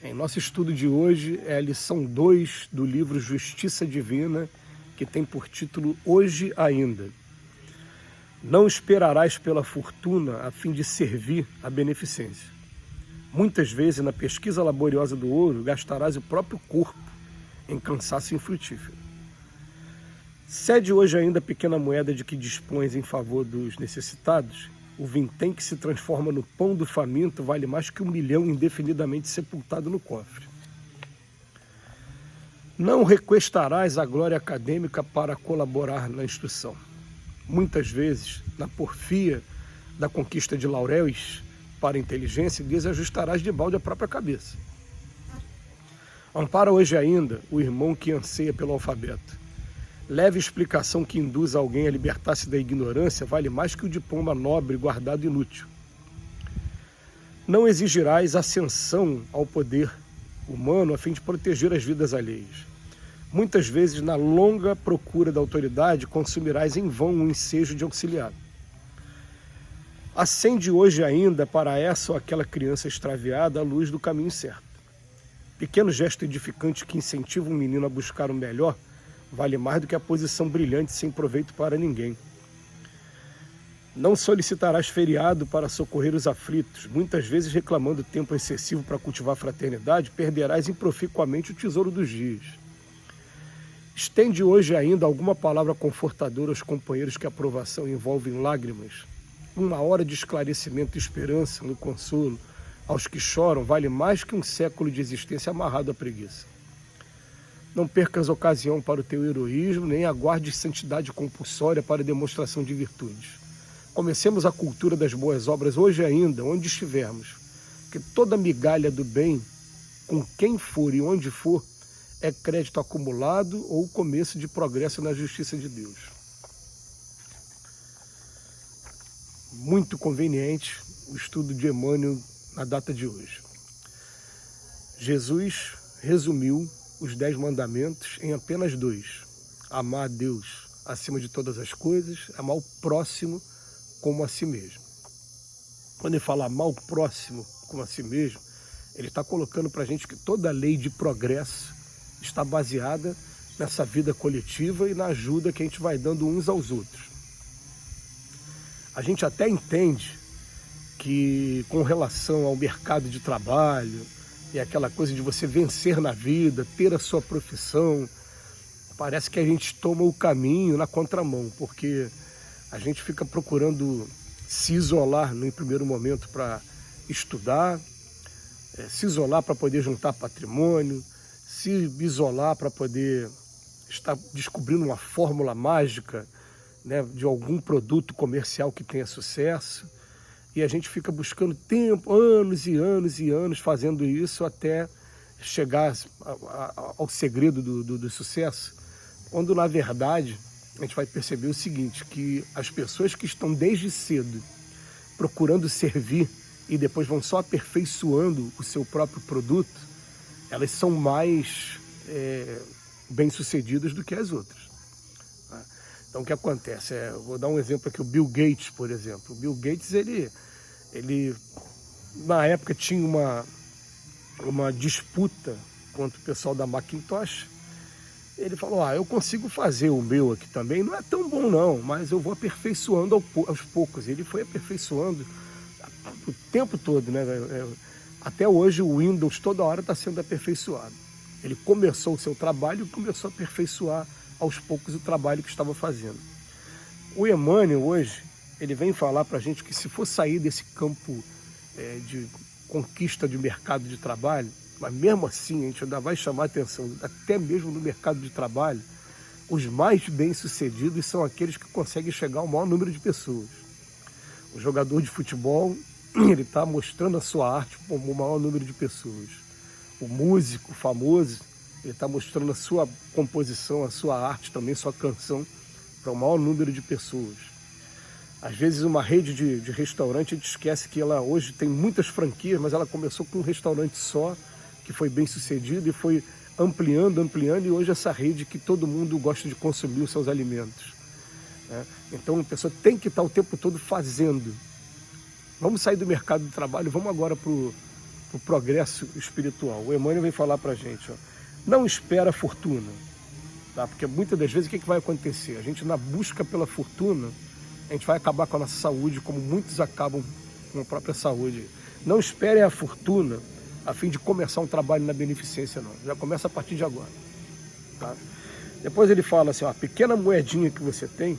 Em nosso estudo de hoje é a lição 2 do livro Justiça Divina, que tem por título Hoje Ainda. Não esperarás pela fortuna a fim de servir à beneficência. Muitas vezes, na pesquisa laboriosa do ouro, gastarás o próprio corpo em cansaço infrutífero. Cede hoje ainda a pequena moeda de que dispões em favor dos necessitados. O vintém que se transforma no pão do faminto vale mais que 1 milhão indefinidamente sepultado no cofre. Não requestarás a glória acadêmica para colaborar na instrução. Muitas vezes, na porfia da conquista de lauréis para a inteligência, desajustarás de balde a própria cabeça. Ampara hoje ainda o irmão que anseia pelo alfabeto. Leve explicação que induz alguém a libertar-se da ignorância vale mais que o diploma nobre guardado inútil. Não exigirás ascensão ao poder humano a fim de proteger as vidas alheias. Muitas vezes, na longa procura da autoridade, consumirás em vão um ensejo de auxiliar. Acende hoje ainda para essa ou aquela criança extraviada a luz do caminho certo. Pequeno gesto edificante que incentiva um menino a buscar o melhor vale mais do que a posição brilhante sem proveito para ninguém. Não solicitarás feriado para socorrer os aflitos. Muitas vezes, reclamando tempo excessivo para cultivar a fraternidade, perderás improficuamente o tesouro dos dias. Estende hoje ainda alguma palavra confortadora aos companheiros que a provação envolve em lágrimas. 1 hora de esclarecimento e esperança no consolo aos que choram vale mais que 1 século de existência amarrado à preguiça. Não percas ocasião para o teu heroísmo, nem aguardes santidade compulsória para a demonstração de virtudes. Comecemos a cultura das boas obras hoje ainda, onde estivermos, que toda migalha do bem, com quem for e onde for, é crédito acumulado ou começo de progresso na justiça de Deus. Muito conveniente o estudo de Emmanuel na data de hoje. Jesus resumiu os 10 mandamentos em apenas 2. Amar a Deus acima de todas as coisas, amar o próximo como a si mesmo. Quando ele fala amar o próximo como a si mesmo, ele está colocando para a gente que toda lei de progresso está baseada nessa vida coletiva e na ajuda que a gente vai dando uns aos outros. A gente até entende que, com relação ao mercado de trabalho, e aquela coisa de você vencer na vida, ter a sua profissão, parece que a gente toma o caminho na contramão, porque a gente fica procurando se isolar no primeiro momento para estudar, se isolar para poder juntar patrimônio, se isolar para poder estar descobrindo uma fórmula mágica, né, de algum produto comercial que tenha sucesso. E a gente fica buscando tempo, anos e anos e anos fazendo isso até chegar ao segredo do sucesso, quando na verdade a gente vai perceber o seguinte, que as pessoas que estão desde cedo procurando servir e depois vão só aperfeiçoando o seu próprio produto, elas são mais bem-sucedidas do que as outras. Então, o que acontece? Vou dar um exemplo aqui, o Bill Gates, por exemplo. O Bill Gates, ele na época tinha uma disputa contra o pessoal da Macintosh. Ele falou, eu consigo fazer o meu aqui também, não é tão bom não, mas eu vou aperfeiçoando aos poucos. Ele foi aperfeiçoando o tempo todo, né? Até hoje o Windows toda hora está sendo aperfeiçoado. Ele começou o seu trabalho e começou a aperfeiçoar aos poucos o trabalho que estava fazendo. O Emmanuel hoje, ele vem falar para a gente que se for sair desse campo de conquista de mercado de trabalho, mas mesmo assim a gente ainda vai chamar a atenção, até mesmo no mercado de trabalho, os mais bem-sucedidos são aqueles que conseguem chegar ao maior número de pessoas. O jogador de futebol, ele está mostrando a sua arte para o maior número de pessoas. O músico famoso, ele está mostrando a sua composição, a sua arte também, sua canção, para o maior número de pessoas. Às vezes uma rede de restaurante, a gente esquece que ela hoje tem muitas franquias, mas ela começou com um restaurante só, que foi bem sucedido e foi ampliando, e hoje essa rede que todo mundo gosta de consumir os seus alimentos. Então a pessoa tem que estar o tempo todo fazendo. Vamos sair do mercado do trabalho, vamos agora para para o progresso espiritual. O Emmanuel vem falar para a gente, ó, não espera a fortuna, tá? Porque muitas das vezes o que vai acontecer? A gente, na busca pela fortuna, a gente vai acabar com a nossa saúde, como muitos acabam com a própria saúde. Não espere a fortuna a fim de começar um trabalho na beneficência, não. Já começa a partir de agora, tá? Depois ele fala assim, ó, a pequena moedinha que você tem,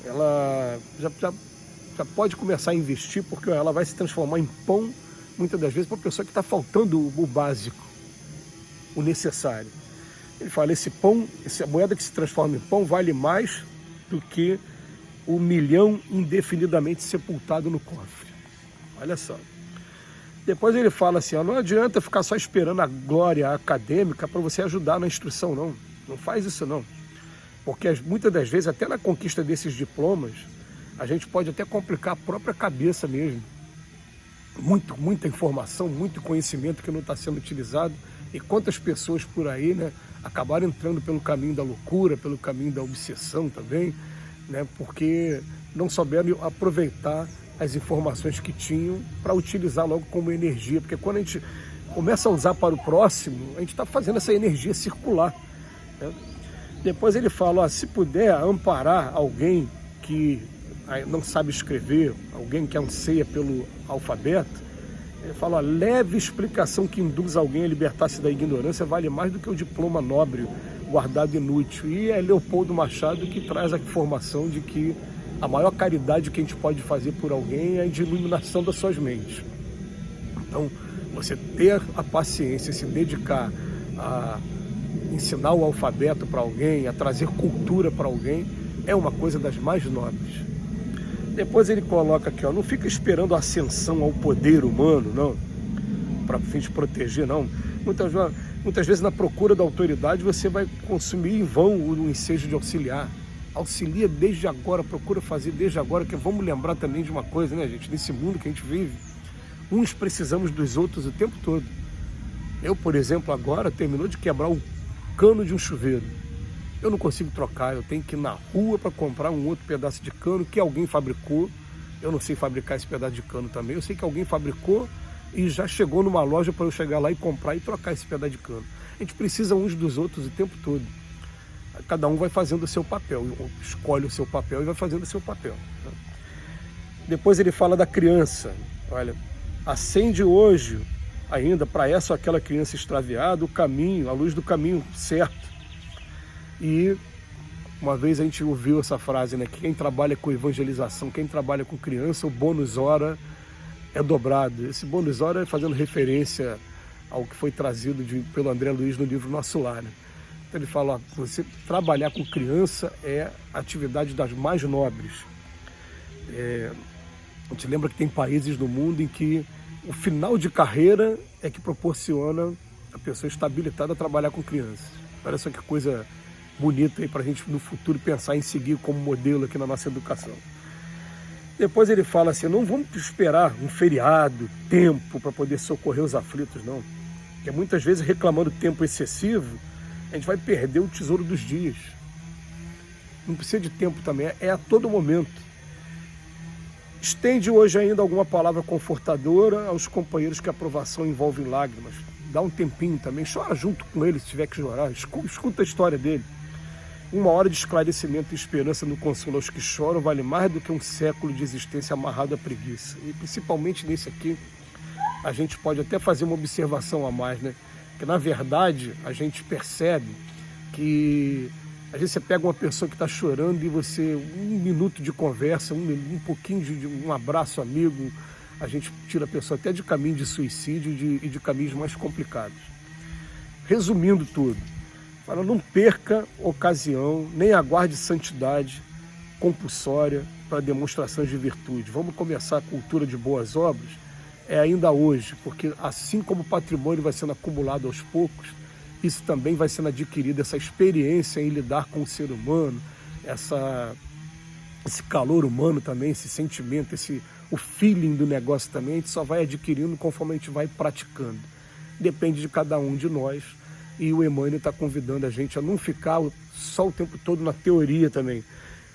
ela já pode começar a investir, porque ela vai se transformar em pão, muitas das vezes, para a pessoa que está faltando o básico, o necessário. Ele fala, esse pão, essa moeda que se transforma em pão vale mais do que o 1 milhão indefinidamente sepultado no cofre. Olha só. Depois ele fala assim, ó, não adianta ficar só esperando a glória acadêmica para você ajudar na instrução, não. Não faz isso, não. Porque muitas das vezes, até na conquista desses diplomas, a gente pode até complicar a própria cabeça mesmo. Muita informação, muito conhecimento que não está sendo utilizado. E quantas pessoas por aí, né, acabaram entrando pelo caminho da loucura, pelo caminho da obsessão também, né, porque não souberam aproveitar as informações que tinham para utilizar logo como energia. Porque quando a gente começa a usar para o próximo, a gente está fazendo essa energia circular, né? Depois ele fala, ó, se puder amparar alguém que não sabe escrever, alguém que anseia pelo alfabeto, ele fala, ó, leve explicação que induz alguém a libertar-se da ignorância vale mais do que o diploma nobre guardado inútil. E é Leopoldo Machado que traz a informação de que a maior caridade que a gente pode fazer por alguém é a de iluminação das suas mentes. Então, você ter a paciência, se dedicar a ensinar o alfabeto para alguém, a trazer cultura para alguém, é uma coisa das mais nobres. Depois ele coloca aqui, ó, não fica esperando a ascensão ao poder humano, não, para fim de proteger, não. Muitas vezes na procura da autoridade você vai consumir em vão o ensejo de auxiliar. Auxilia desde agora, procura fazer desde agora, que vamos lembrar também de uma coisa, né, gente? Nesse mundo que a gente vive, uns precisamos dos outros o tempo todo. Eu, por exemplo, agora terminou de quebrar o cano de um chuveiro. Eu não consigo trocar, eu tenho que ir na rua para comprar um outro pedaço de cano que alguém fabricou. Eu não sei fabricar esse pedaço de cano também, eu sei que alguém fabricou e já chegou numa loja para eu chegar lá e comprar e trocar esse pedaço de cano. A gente precisa uns dos outros o tempo todo. Cada um vai fazendo o seu papel, escolhe o seu papel e vai fazendo o seu papel, né? Depois ele fala da criança. Olha, acende hoje, ainda para essa ou aquela criança extraviada, o caminho, a luz do caminho certo. E uma vez a gente ouviu essa frase, né? Que quem trabalha com evangelização, quem trabalha com criança, o bônus hora é dobrado. Esse bônus hora é fazendo referência ao que foi trazido pelo André Luiz no livro Nosso Lar, né? Então ele fala, ó, você trabalhar com criança é a atividade das mais nobres. A gente lembra que tem países do mundo em que o final de carreira é que proporciona a pessoa estar habilitada a trabalhar com crianças. Olha só que coisa bonita aí para a gente no futuro pensar em seguir como modelo aqui na nossa educação. Depois ele fala assim, não vamos esperar um feriado, tempo para poder socorrer os aflitos, não. Porque muitas vezes reclamando tempo excessivo, a gente vai perder o tesouro dos dias. Não precisa de tempo também, é a todo momento. Estende hoje ainda alguma palavra confortadora aos companheiros que a aprovação envolve em lágrimas. Dá um tempinho também, chora junto com ele se tiver que chorar, escuta a história dele. 1 hora de esclarecimento e esperança no consolo aos que choram vale mais do que um século de existência amarrado à preguiça. E principalmente nesse aqui, a gente pode até fazer uma observação a mais, né? Porque na verdade a gente percebe que às vezes você pega uma pessoa que está chorando e você, 1 minuto de conversa, um pouquinho de um abraço amigo, a gente tira a pessoa até de caminho de suicídio e de caminhos mais complicados. Resumindo tudo, fala, não perca ocasião, nem aguarde santidade compulsória para demonstrações de virtude. Vamos começar a cultura de boas obras ainda hoje, porque assim como o patrimônio vai sendo acumulado aos poucos, isso também vai sendo adquirido, essa experiência em lidar com o ser humano, esse calor humano também, esse sentimento, o feeling do negócio também, a gente só vai adquirindo conforme a gente vai praticando. Depende de cada um de nós, e o Emmanuel está convidando a gente a não ficar só o tempo todo na teoria também.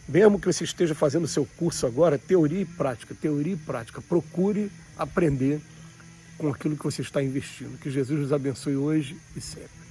Mesmo que você esteja fazendo o seu curso agora, teoria e prática, procure aprender com aquilo que você está investindo. Que Jesus nos abençoe hoje e sempre.